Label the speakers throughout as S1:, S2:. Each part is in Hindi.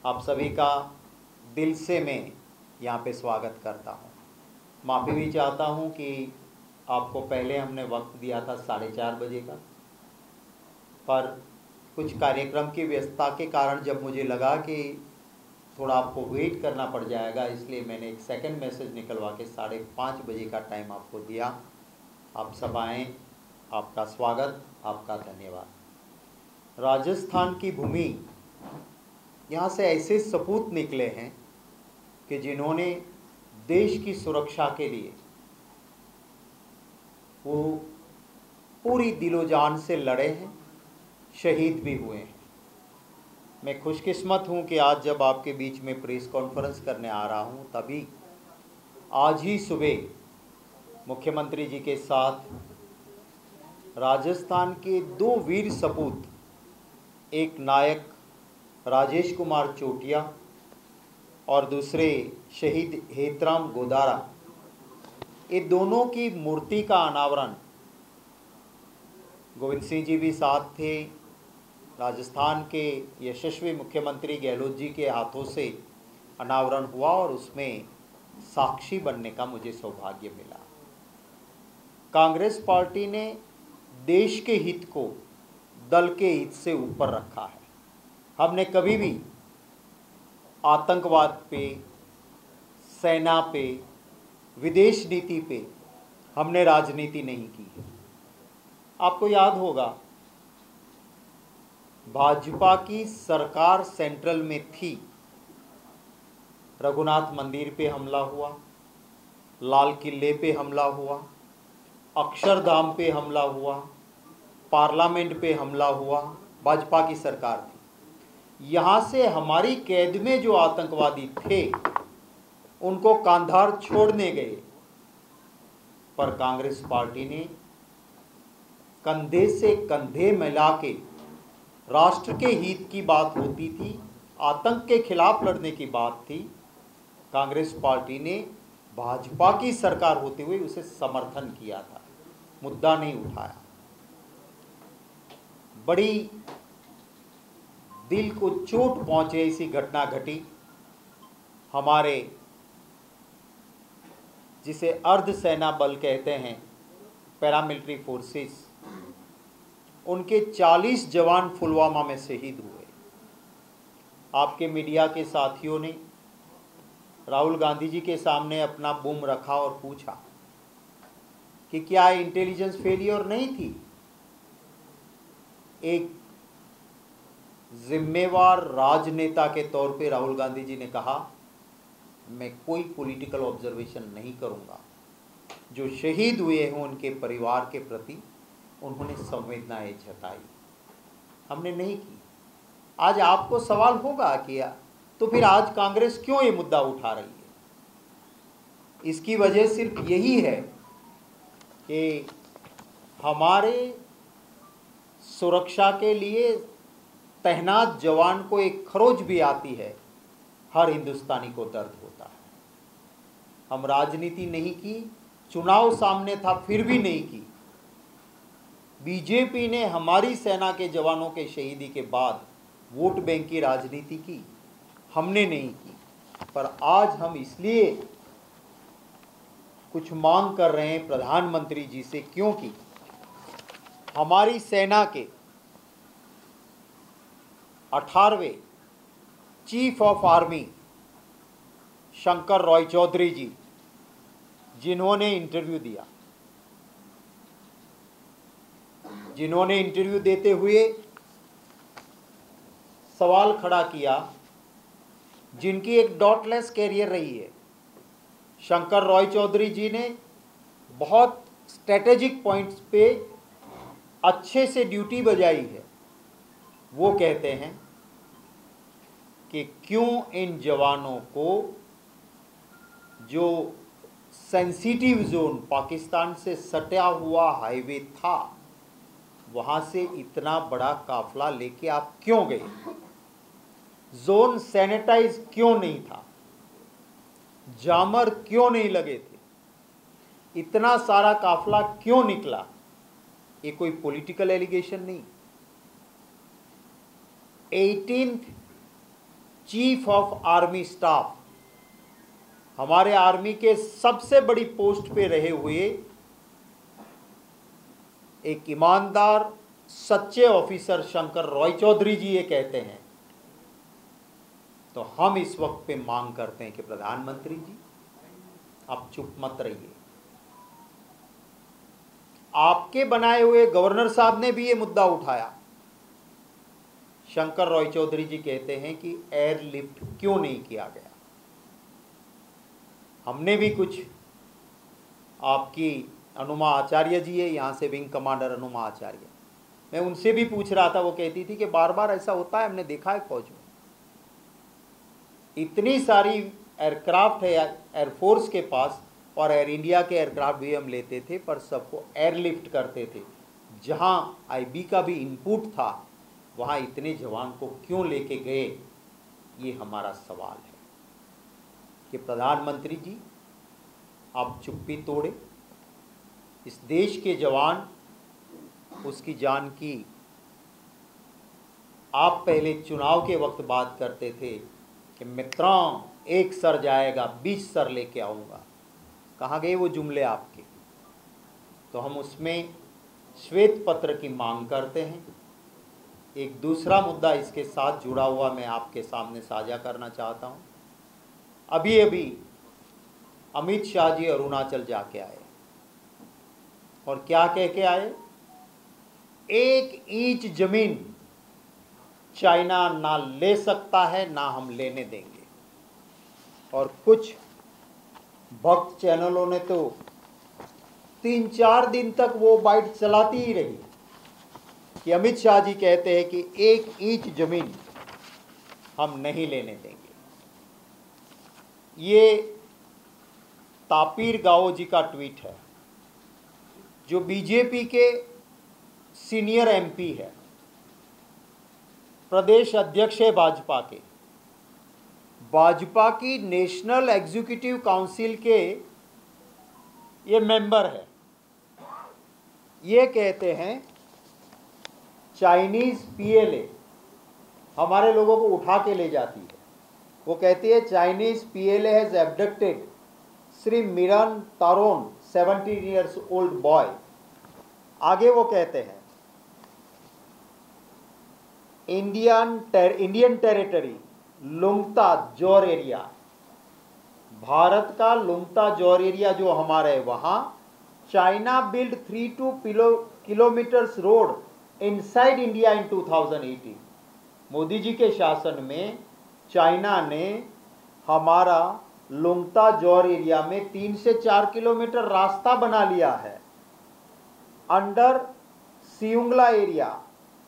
S1: आप सभी का दिल से मैं यहाँ पे स्वागत करता हूँ। माफ़ी भी चाहता हूँ कि आपको पहले हमने वक्त दिया था 4:30 बजे का, पर कुछ कार्यक्रम की व्यस्तता के कारण जब मुझे लगा कि थोड़ा आपको वेट करना पड़ जाएगा, इसलिए मैंने एक सेकंड मैसेज निकलवा के 5:30 बजे का टाइम आपको दिया। आप सब आएँ, आपका स्वागत, आपका धन्यवाद। राजस्थान की भूमि, यहाँ से ऐसे सपूत निकले हैं कि जिन्होंने देश की सुरक्षा के लिए वो पूरी दिलो जान से लड़े हैं, शहीद भी हुए हैं। मैं खुशकिस्मत हूँ कि आज जब आपके बीच में प्रेस कॉन्फ्रेंस करने आ रहा हूँ, तभी आज ही सुबह मुख्यमंत्री जी के साथ राजस्थान के 2 वीर सपूत, एक नायक राजेश कुमार चोटिया और दूसरे शहीद हेतराम गोदारा, ये दोनों की मूर्ति का अनावरण, गोविंद सिंह जी भी साथ थे, राजस्थान के यशस्वी मुख्यमंत्री गहलोत जी के हाथों से अनावरण हुआ और उसमें साक्षी बनने का मुझे सौभाग्य मिला। कांग्रेस पार्टी ने देश के हित को दल के हित से ऊपर रखा है। हमने कभी भी आतंकवाद पे, सेना पे, विदेश नीति पे हमने राजनीति नहीं की है। आपको याद होगा, भाजपा की सरकार सेंट्रल में थी, रघुनाथ मंदिर पे हमला हुआ, लाल किले पे हमला हुआ, अक्षरधाम पे हमला हुआ, पार्लियामेंट पे हमला हुआ, भाजपा की सरकार थी। यहाँ से हमारी कैद में जो आतंकवादी थे उनको कांधार छोड़ने गए, पर कांग्रेस पार्टी ने कंधे से कंधे मिला के, राष्ट्र के हित की बात होती थी, आतंक के खिलाफ लड़ने की बात थी, कांग्रेस पार्टी ने भाजपा की सरकार होते हुए उसे समर्थन किया था, मुद्दा नहीं उठाया। बड़ी दिल को चोट पहुंचे ऐसी घटना घटी। हमारे जिसे अर्धसेना बल कहते हैं, पैरामिलिट्री फोर्सेस, उनके 40 जवान पुलवामा में शहीद हुए। आपके मीडिया के साथियों ने राहुल गांधी जी के सामने अपना बूम रखा और पूछा कि क्या इंटेलिजेंस फेलियर नहीं थी। एक जिम्मेवार राजनेता के तौर पे राहुल गांधी जी ने कहा, मैं कोई पॉलिटिकल ऑब्जर्वेशन नहीं करूंगा। जो शहीद हुए हैं उनके परिवार के प्रति उन्होंने संवेदनाएं जताई, हमने नहीं की। आज आपको सवाल होगा कि तो फिर आज कांग्रेस क्यों ये मुद्दा उठा रही है। इसकी वजह सिर्फ यही है कि हमारे सुरक्षा के लिए तैनात जवान को एक खरोच भी आती है, हर हिंदुस्तानी को दर्द होता है। हम राजनीति नहीं की, चुनाव सामने था फिर भी नहीं की। बीजेपी ने हमारी सेना के जवानों के शहीदी के बाद वोट बैंक की राजनीति की, हमने नहीं की। पर आज हम इसलिए कुछ मांग कर रहे हैं प्रधानमंत्री जी से, क्योंकि हमारी सेना के 18वें chief of army Shankar Roy Chaudhary ji, जिन्होंने इंटरव्यू देते हुए सवाल खड़ा किया, जिनकी एक डॉटलेस कैरियर रही है, शंकर रॉय चौधरी जी ने बहुत स्ट्रेटेजिक पॉइंट्स पे अच्छे से ड्यूटी बजाई है। वो कहते हैं कि क्यों इन जवानों को जो सेंसिटिव जोन पाकिस्तान से सटा हुआ हाईवे था, वहाँ से इतना बड़ा काफिला लेके आप क्यों गए? जोन सैनिटाइज क्यों नहीं था? जामर क्यों नहीं लगे थे? इतना सारा काफिला क्यों निकला? ये कोई पॉलिटिकल एलिगेशन नहीं। 18th chief of army staff, हमारे आर्मी के सबसे बड़ी पोस्ट पे रहे हुए एक ईमानदार सच्चे ऑफिसर शंकर रॉय चौधरी जी ये कहते हैं, तो हम इस वक्त पे मांग करते हैं कि प्रधानमंत्री जी आप चुप मत रहिए। आपके बनाए हुए गवर्नर साहब ने भी ये मुद्दा उठाया। शंकर रॉय चौधरी जी कहते हैं कि एयरलिफ्ट क्यों नहीं किया गया। हमने भी कुछ, आपकी अनुमा आचार्य जी है यहाँ से, विंग कमांडर अनुमा आचार्य, मैं उनसे भी पूछ रहा था, वो कहती थी कि बार बार ऐसा होता है, हमने देखा है फौज में इतनी सारी एयरक्राफ्ट है एयरफोर्स के पास, और एयर इंडिया के एयरक्राफ्ट भी हम लेते थे, पर सबको एयरलिफ्ट करते थे। जहाँ आईबी का भी इनपुट था वहाँ इतने जवान को क्यों लेके गए, ये हमारा सवाल है कि प्रधानमंत्री जी आप चुप्पी तोड़े। इस देश के जवान, उसकी जान की आप पहले चुनाव के वक्त बात करते थे कि मित्रों एक सर जाएगा 20 सर लेके आऊँगा। कहाँ गए वो जुमले आपके? तो हम उसमें श्वेत पत्र की मांग करते हैं। एक दूसरा मुद्दा इसके साथ जुड़ा हुआ मैं आपके सामने साझा करना चाहता हूँ। अभी अभी अमित शाह जी अरुणाचल जाके आए और क्या कह के आए? 1 इंच जमीन चाइना ना ले सकता है, ना हम लेने देंगे। और कुछ भक्त चैनलों ने तो 3-4 दिन तक वो बाइट चलाती ही रही कि अमित शाह जी कहते हैं कि 1 इंच जमीन हम नहीं लेने देंगे। ये तापिर गाओ जी का ट्वीट है, जो बीजेपी के सीनियर एमपी है, प्रदेश अध्यक्ष है भाजपा की नेशनल एग्जीक्यूटिव काउंसिल के ये मेंबर है। ये कहते हैं चाइनीज पीएलए हमारे लोगों को उठा के ले जाती है। वो कहती है Chinese PLA has abducted Shri Miran Taron 17 years old boy. आगे वो कहते हैं इंडियन टेरिटरी लुंगता जोर एरिया, भारत का लुंगता जोर एरिया जो हमारे वहाँ, China build 32 kilometres road inside India in 2018। Modi ji के शासन में चाइना ने हमारा लुंगता जोर एरिया में 3 से 4 किलोमीटर रास्ता बना लिया है। Under Siyungla area,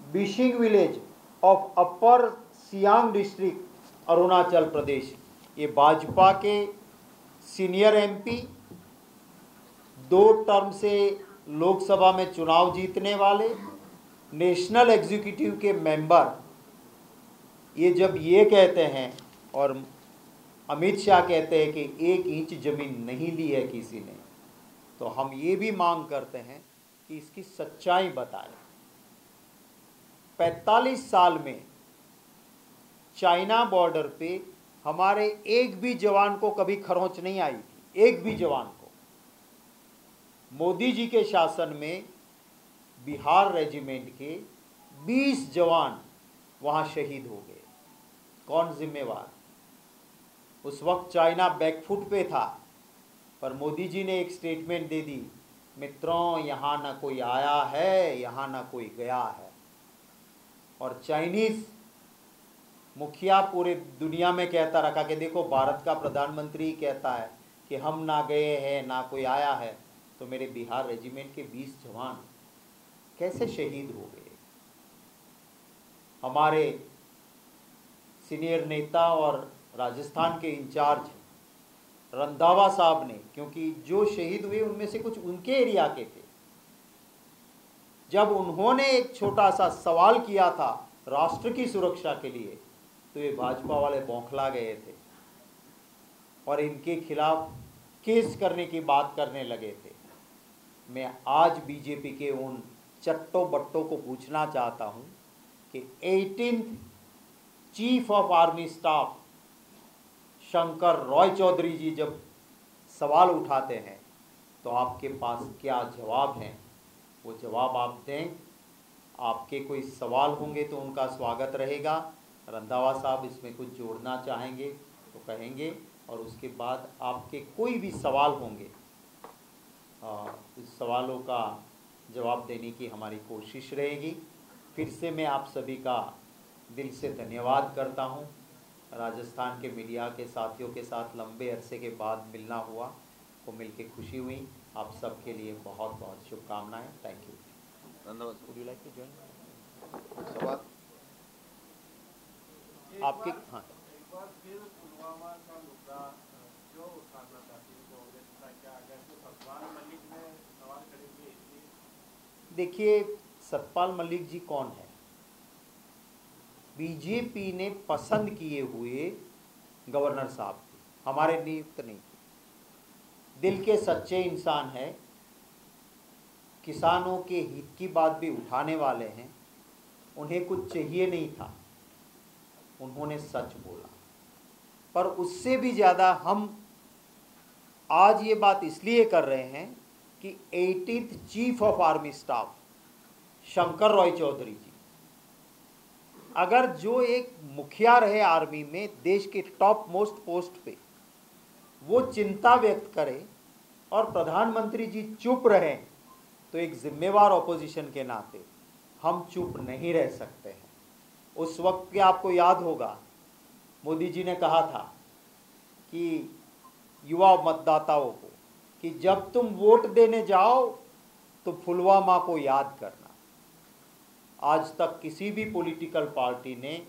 S1: Bishing village of upper Siang district, Arunachal Pradesh. ये भाजपा के सीनियर एमपी, 2 टर्म से लोकसभा में चुनाव जीतने वाले, नेशनल एग्जीक्यूटिव के मेंबर, ये जब ये कहते हैं और अमित शाह कहते हैं कि 1 इंच जमीन नहीं ली है किसी ने, तो हम ये भी मांग करते हैं कि इसकी सच्चाई बताएं। 45 साल में चाइना बॉर्डर पे हमारे एक भी जवान को कभी खरोंच नहीं आई थी, एक भी जवान को। मोदी जी के शासन में बिहार रेजिमेंट के 20 जवान वहाँ शहीद हो गए। कौन जिम्मेवार? उस वक्त चाइना बैकफुट पे था, पर मोदी जी ने एक स्टेटमेंट दे दी, मित्रों यहाँ ना कोई आया है, यहाँ ना कोई गया है। और चाइनीज़ मुखिया पूरे दुनिया में कहता रखा कि देखो भारत का प्रधानमंत्री कहता है कि हम ना गए हैं, ना कोई आया है, तो मेरे बिहार रेजिमेंट के 20 जवान कैसे शहीद हो गए। हमारे सीनियर नेता और राजस्थान के इंचार्ज रंधावा साहब ने, क्योंकि जो शहीद हुए उनमें से कुछ उनके एरिया के थे, जब उन्होंने एक छोटा सा सवाल किया था राष्ट्र की सुरक्षा के लिए, तो ये भाजपा वाले बौखला गए थे और इनके खिलाफ केस करने की बात करने लगे थे। मैं आज बीजेपी के उन चट्टो बट्टों को पूछना चाहता हूं कि 18th chief of army staff Shankar Roy Chaudhary ji जब सवाल उठाते हैं तो आपके पास क्या जवाब हैं, वो जवाब आप दें। आपके कोई सवाल होंगे तो उनका स्वागत रहेगा। रंधावा साहब इसमें कुछ जोड़ना चाहेंगे तो कहेंगे, और उसके बाद आपके कोई भी सवाल होंगे उस सवालों का जवाब देने की हमारी कोशिश रहेगी। फिर से मैं आप सभी का दिल से धन्यवाद करता हूं। राजस्थान के मीडिया के साथियों के साथ लंबे अरसे के बाद मिलना हुआ, को मिलके खुशी हुई। आप सबके लिए बहुत बहुत शुभकामनाएं। Thank you.
S2: धन्यवाद।
S1: Would you like to join?
S2: सवाल
S1: आपके हाँ,
S3: एक बार फिर पुलवामा का मुद्दा क्यों उठाना चाहती है कांग्रेस का? क्या अगर तो सतपाल मलिक ने सवाल खड़े किए इसलिए?
S1: देखिए, सतपाल मलिक जी कौन है? बीजेपी ने पसंद किए हुए गवर्नर साहब थे, हमारे नियुक्त नहीं थे। दिल के सच्चे इंसान है, किसानों के हित की बात भी उठाने वाले हैं। उन्हें कुछ चाहिए नहीं था, उन्होंने सच बोला। पर उससे भी ज़्यादा हम आज ये बात इसलिए कर रहे हैं कि 18th chief of army staff Shankar Roy Chaudhary ji, अगर जो एक मुखिया रहे आर्मी में, देश के टॉप मोस्ट पोस्ट पे, वो चिंता व्यक्त करे और प्रधानमंत्री जी चुप रहें, तो एक जिम्मेवार ऑपोजिशन के नाते हम चुप नहीं रह सकते हैं। उस वक्त के आपको याद होगा, मोदी जी ने कहा था कि युवा मतदाताओं को कि जब तुम वोट देने जाओ तो पुलवामा को याद करना। आज तक किसी भी पॉलिटिकल पार्टी ने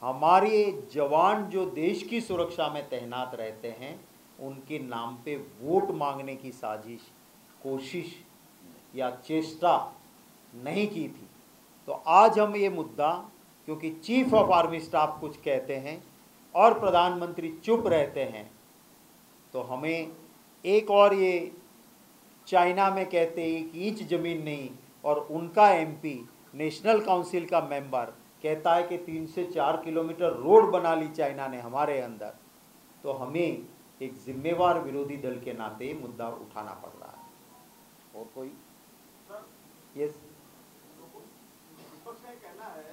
S1: हमारे जवान जो देश की सुरक्षा में तैनात रहते हैं उनके नाम पे वोट मांगने की साजिश, कोशिश या चेष्टा नहीं की थी। तो आज हम ये मुद्दा, क्योंकि चीफ ऑफ आर्मी स्टाफ कुछ कहते हैं और प्रधानमंत्री चुप रहते हैं, तो हमें एक और ये चाइना में कहते एक इंच ज़मीन नहीं, और उनका एमपी नेशनल काउंसिल का मेंबर कहता है कि 3 से 4 किलोमीटर रोड बना ली चाइना ने हमारे अंदर, तो हमें एक जिम्मेवार विरोधी दल के नाते मुद्दा उठाना पड़ रहा है।
S2: और कोई?
S1: यस,
S3: विपक्ष का कहना है,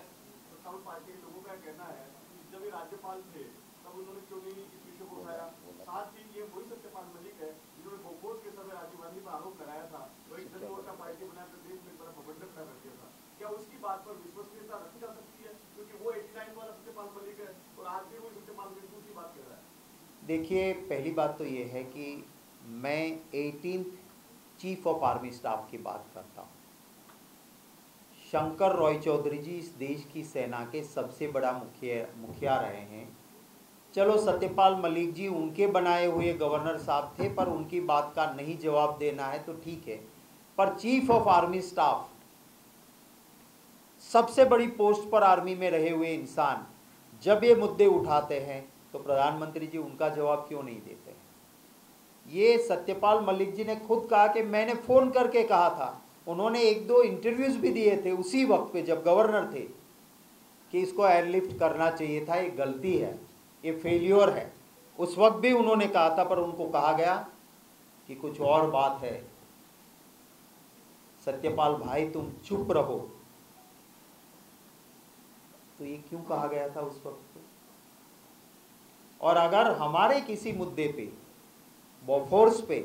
S3: सत्तारूढ़ पार्टी के लोगों का कहना है कि जब ये राज्यपाल थे तब उन्होंने क्यों नहीं इस विषय को उठाया। साथ ही ये वही सत्यपाल मलिक है जिन्होंने बोफोर्स के समय राजीव गांधी पर आरोप लगाया था, वही जनता पार्टी बनाकर देश में बड़ा भगंडर खड़ा कर दिया था। क्या उसकी बात पर विश्वसनीयता रखी जा सकती है? क्योंकि वो 89 वाला सत्यपाल मलिक है और आज भी वो सत्यपाल मलिक दूसरी बात कह रहा है।
S1: देखिए, पहली बात तो ये है कि मैं 18th chief of army staff की बात करता हूँ। शंकर रॉय चौधरी जी इस देश की सेना के सबसे बड़ा मुखिया रहे हैं। चलो, सत्यपाल मलिक जी उनके बनाए हुए गवर्नर साहब थे, पर उनकी बात का नहीं जवाब देना है तो ठीक है। पर चीफ ऑफ आर्मी स्टाफ, सबसे बड़ी पोस्ट पर आर्मी में रहे हुए इंसान, जब ये मुद्दे उठाते हैं तो प्रधानमंत्री जी उनका जवाब क्यों नहीं देते हैं? ये सत्यपाल मलिक जी ने खुद कहा कि मैंने फ़ोन करके कहा था, उन्होंने 1-2 इंटरव्यूज़ भी दिए थे उसी वक्त पे जब गवर्नर थे, कि इसको एयरलिफ्ट करना चाहिए था, ये गलती है, ये फेलियर है। उस वक्त भी उन्होंने कहा था, पर उनको कहा गया कि कुछ और बात है, सत्यपाल भाई तुम चुप रहो। तो ये क्यों कहा गया था उस वक्त पे? और अगर हमारे किसी मुद्दे पे, बोफोर्स पे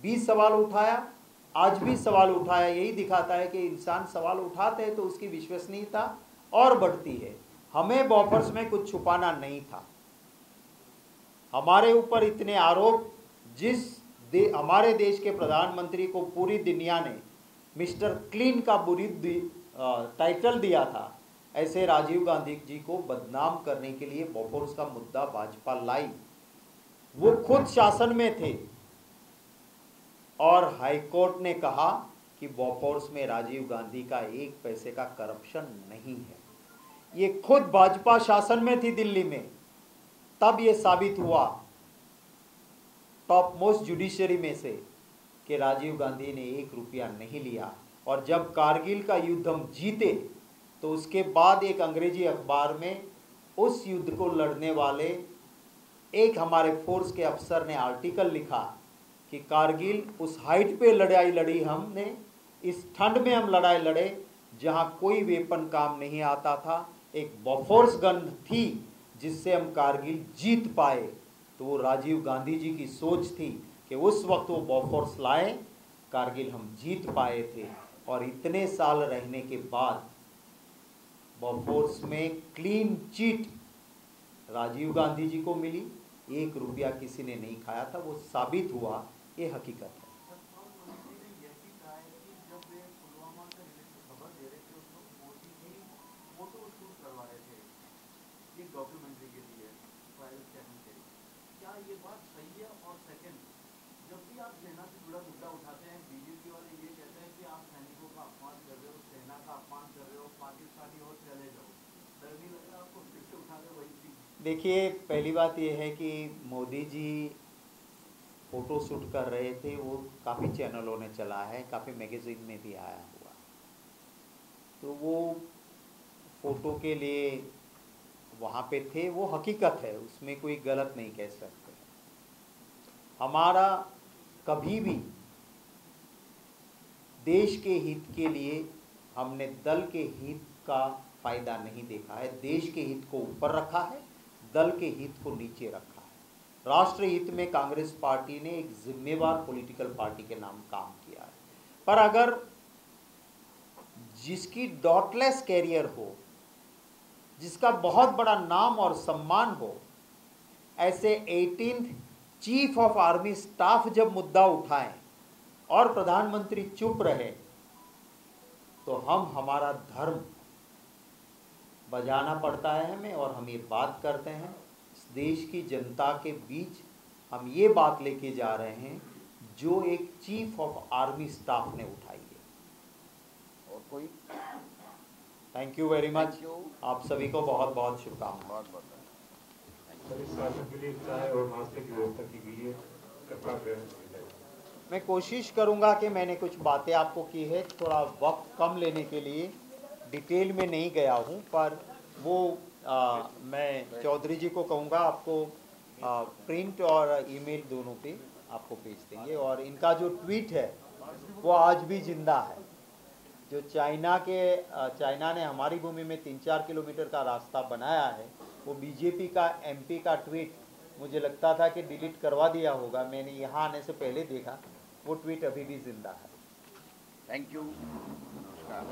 S1: 20 सवाल उठाया, आज भी सवाल उठाया, यही दिखाता है कि इंसान सवाल उठाते हैं तो उसकी विश्वसनीयता और बढ़ती है। हमें बोफोर्स में कुछ छुपाना नहीं था। हमारे ऊपर इतने आरोप, हमारे देश के प्रधानमंत्री को पूरी दुनिया ने मिस्टर क्लीन का बुरी टाइटल दिया था, ऐसे राजीव गांधी जी को बदनाम करने के लिए बोफोर्स का मुद्दा भाजपा लाई। वो खुद शासन में थे और हाईकोर्ट ने कहा कि बोफोर्स में राजीव गांधी का 1 पैसे का करप्शन नहीं है। ये खुद भाजपा शासन में थी दिल्ली में, तब ये साबित हुआ टॉप मोस्ट जुडिशरी में से कि राजीव गांधी ने 1 रुपया नहीं लिया। और जब कारगिल का युद्ध हम जीते तो उसके बाद एक अंग्रेजी अखबार में उस युद्ध को लड़ने वाले एक हमारे फोर्स के अफसर ने आर्टिकल लिखा कि कारगिल उस हाइट पे लड़ाई लड़ी हमने, इस ठंड में हम लड़ाई लड़े जहां कोई वेपन काम नहीं आता था, एक बॉफोर्स गन थी जिससे हम कारगिल जीत पाए। तो वो राजीव गांधी जी की सोच थी कि उस वक्त वो बॉफोर्स लाए, कारगिल हम जीत पाए थे। और इतने साल रहने के बाद बॉफोर्स में क्लीन चिट राजीव गांधी जी को मिली, 1 रुपया किसी ने नहीं खाया था, वो साबित हुआ, ये हकीकत है।
S3: डॉक्यूमेंट्री के लिए प्राइवेट चैनल के, क्या ये बात सही है? और सेकंड, जब भी आप सेना से जुड़ा मुद्दा उठाते हैं, बीजेपी वाले ये कहते हैं कि आप सैनिकों का अपमान कर रहे हो, सेना का अपमान कर रहे हो, पाकिस्तानी हो चले जाओ। डर नहीं लग रहा आपको फिर से उठा रहे वही चीज?
S1: देखिए, पहली बात ये है कि मोदी जी फोटो शूट कर रहे थे, वो काफ़ी चैनलों ने चला है, काफ़ी मैगजीन में भी आया हुआ, तो वो फोटो के लिए वहाँ पे थे, वो हकीकत है, उसमें कोई गलत नहीं कह सकते। हमारा कभी भी देश के हित के लिए हमने दल के हित का फायदा नहीं देखा है। देश के हित को ऊपर रखा है, दल के हित को नीचे रखा है। राष्ट्र हित में कांग्रेस पार्टी ने एक जिम्मेवार पॉलिटिकल पार्टी के नाम काम किया है। पर अगर जिसकी डॉटलेस कैरियर हो, जिसका बहुत बड़ा नाम और सम्मान हो, ऐसे 18th chief of army staff जब मुद्दा उठाएं और प्रधानमंत्री चुप रहे, तो हमारा धर्म बजाना पड़ता है हमें, और हम ये बात करते हैं इस देश की जनता के बीच। हम ये बात लेके जा रहे हैं जो एक चीफ ऑफ आर्मी स्टाफ ने उठाई है।
S2: और कोई?
S1: Thank you very much.
S2: Thank you.
S1: आप सभी को बहुत बहुत शुभकामनाएं।
S2: बहुत बहुत धन्यवाद।
S4: सर, इस शासन के लिए चाय और नाश्ते की व्यवस्था की गई है, कृपया प्रयास की जाए।
S1: मैं कोशिश करूंगा कि मैंने कुछ बातें आपको की है, थोड़ा वक्त कम लेने के लिए डिटेल में नहीं गया हूं, पर वो मैं चौधरी जी को कहूंगा आपको प्रिंट और ईमेल दोनों पे आपको भेज देंगे। और इनका जो ट्वीट है वो आज भी जिंदा है। जो चाइना ने हमारी भूमि में 3-4 किलोमीटर का रास्ता बनाया है, वो बीजेपी का एमपी का ट्वीट मुझे लगता था कि डिलीट करवा दिया होगा, मैंने यहाँ आने से पहले देखा, वो ट्वीट अभी भी जिंदा है।
S2: Thank you. नमस्कार।